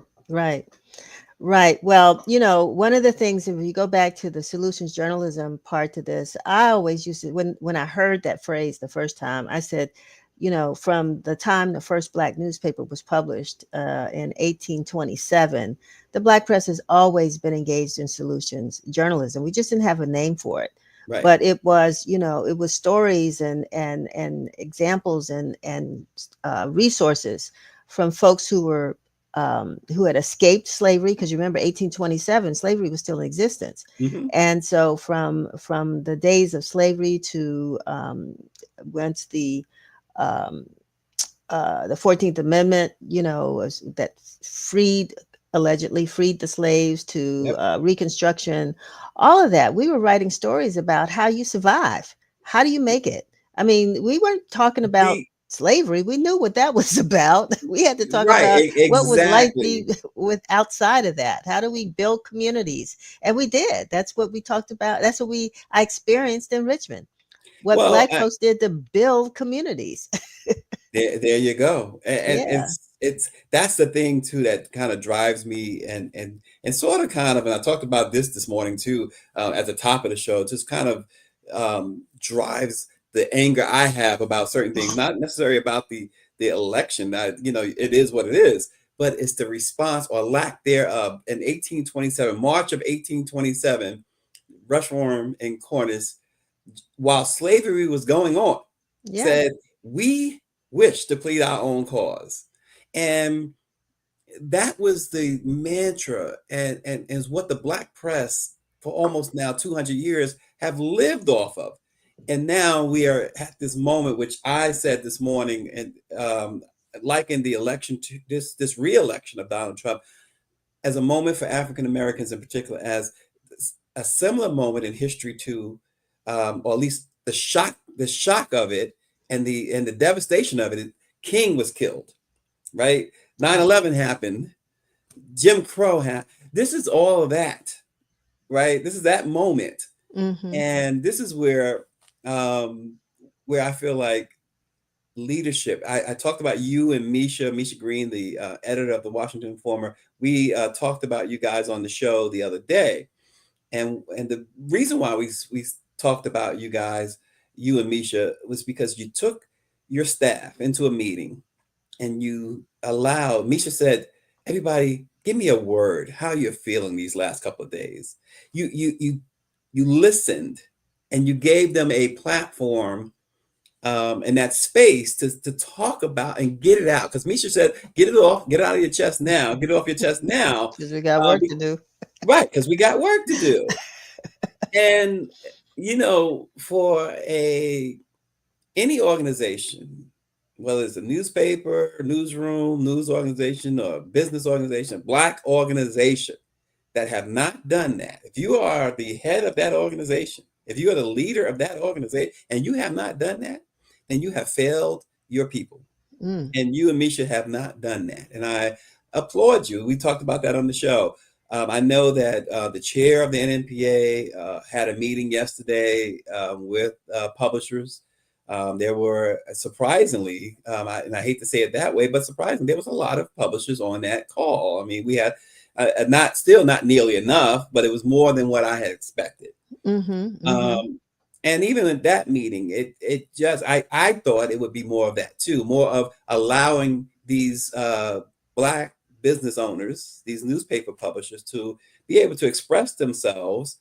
Well, one of the things, if you go back to the solutions journalism part to this, I always used to, when I heard that phrase the first time, I said, from the time the first Black newspaper was published in 1827, the Black press has always been engaged in solutions journalism. We just didn't have a name for it. Right. But it was, it was stories and examples and resources from folks who had escaped slavery, because you remember 1827, slavery was still in existence. Mm-hmm. And so from the days of slavery to once the 14th Amendment, that allegedly freed the slaves, to Reconstruction, all of that, we were writing stories about how you survive. How do you make it? I mean, we weren't talking about slavery. We knew what that was about. We had to talk about what would life be with outside of that. How do we build communities? And we did. That's what we talked about. That's what I experienced in Richmond. What Black folks did to build communities. There you go. And that's the thing too that kind of drives me, and sort of kind of, and I talked about this morning too at the top of the show, just kind of drives the anger I have about certain things, not necessarily about the election. It is what it is, but it's the response or lack thereof. In 1827, March of 1827, Rushworm and Cornish, while slavery was going on, Yeah. said, "We wish to plead our own cause." And that was the mantra, and is what the Black press for almost now 200 years have lived off of. And now we are at this moment, which I said this morning, and like in the election, to this re-election of Donald Trump, as a moment for African Americans in particular, as a similar moment in history to, or at least the shock of it, and the devastation of it. King was killed, right? 9/11 happened. Jim Crow happened. This is all of that, right? This is that moment, and this is where I feel like leadership. I talked about you and Misha Green, the editor of the Washington Informer. We talked about you guys on the show the other day, and the reason why we talked about you guys, you and Misha, was because you took your staff into a meeting and you allowed. Misha said, "Everybody, give me a word. How you're feeling these last couple of days." You listened, and you gave them a platform and that space to talk about and get it out. Because Misha said, "Get it off, get it out of your chest now, get it off your chest now." Because we got work to do. Right, because we got work to do. And for any organization, whether it's a newspaper, newsroom, news organization, or business organization, Black organization, that have not done that, if you are the head of that organization, if you are the leader of that organization, and you have not done that, then you have failed your people. And you and Misha have not done that. And I applaud you. We talked about that on the show. I know that the chair of the NNPA had a meeting yesterday with publishers. There were surprisingly, and I hate to say it that way, but surprisingly, there was a lot of publishers on that call. I mean, we had not nearly enough, but it was more than what I had expected. And even in that meeting, it just, I thought it would be more of that too, more of allowing these Black business owners, these newspaper publishers, to be able to express themselves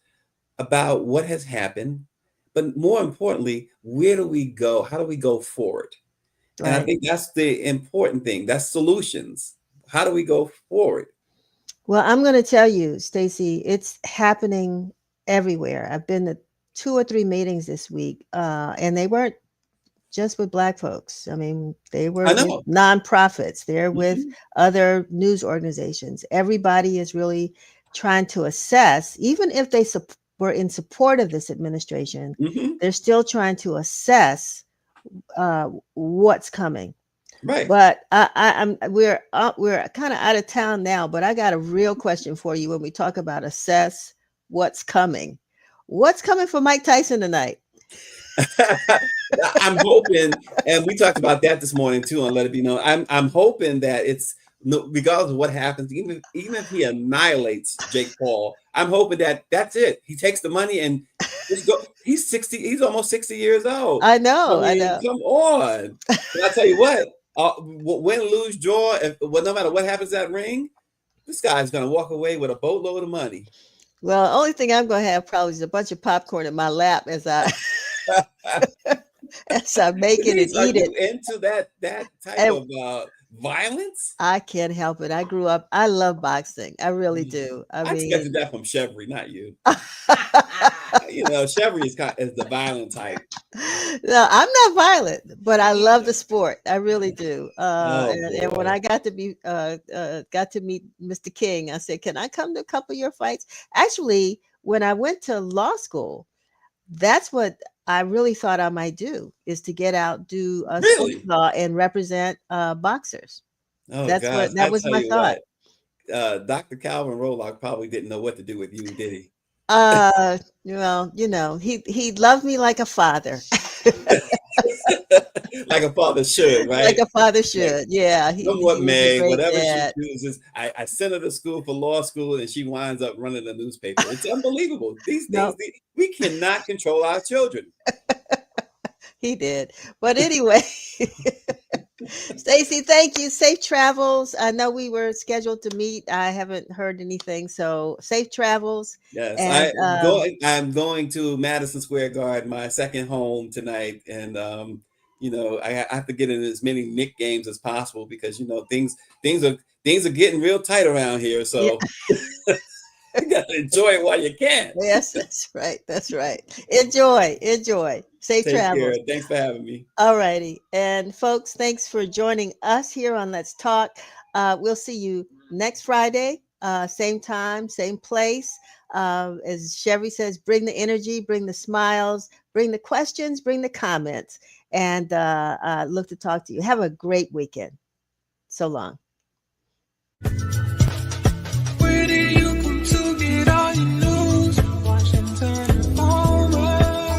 about what has happened, but more importantly, where do we go? How do we go forward? Right. And I think that's the important thing. That's solutions. How do we go forward? Well, I'm going to tell you, Stacey, it's happening everywhere. I've been to 2 or 3 meetings this week, and they weren't just with Black folks. I mean, they were with nonprofits. They're with other news organizations. Everybody is really trying to assess, even if they were in support of this administration, they're still trying to assess what's coming. Right. But we're kind of out of town now, but I got a real question for you when we talk about assess what's coming. What's coming for Mike Tyson tonight? I'm hoping, and we talked about that this morning too on Let It Be Known. I'm hoping that it's, regardless of what happens, even if he annihilates Jake Paul, I'm hoping that that's it. He takes the money and just go. He's 60. He's almost 60 years old. I know. Come on. And I tell you what, win, lose, draw, no matter what happens at that ring, this guy's gonna walk away with a boatload of money. Well, the only thing I'm gonna have probably is a bunch of popcorn in my lap as I make it and eat it. Into that type of violence? I can't help it. I grew up. I love boxing. I really do. I expected that from Chevry, not you. Chevry is the violent type. No, I'm not violent, but I love the sport. I really do. And when I got to meet Mr. King, I said, "Can I come to a couple of your fights?" Actually, when I went to law school, that's what I really thought I might do, is to get out, do sports law and represent boxers. Oh, that was my thought. Dr. Calvin Rolark probably didn't know what to do with you, did he? Well, he loved me like a father. Like a father should, right? Like a father should, yeah. Whatever she chooses. I sent her to school for law school, and she winds up running a newspaper. It's unbelievable. These things, we cannot control our children. He did. But anyway, Stacy, thank you. Safe travels. I know we were scheduled to meet. I haven't heard anything, so safe travels. Yes, And I'm going to Madison Square Garden, my second home tonight, and I have to get in as many Knick games as possible because things are getting real tight around here. yeah, So you got to enjoy it while you can. yes, that's right. That's right. Enjoy, enjoy. Safe Take travels. care. Thanks for having me. All righty. And folks, thanks for joining us here on Let's Talk. We'll see you next Friday, same time, same place. As Chevy says, bring the energy, bring the smiles, bring the questions, bring the comments, and look to talk to you. Have a great weekend. So long.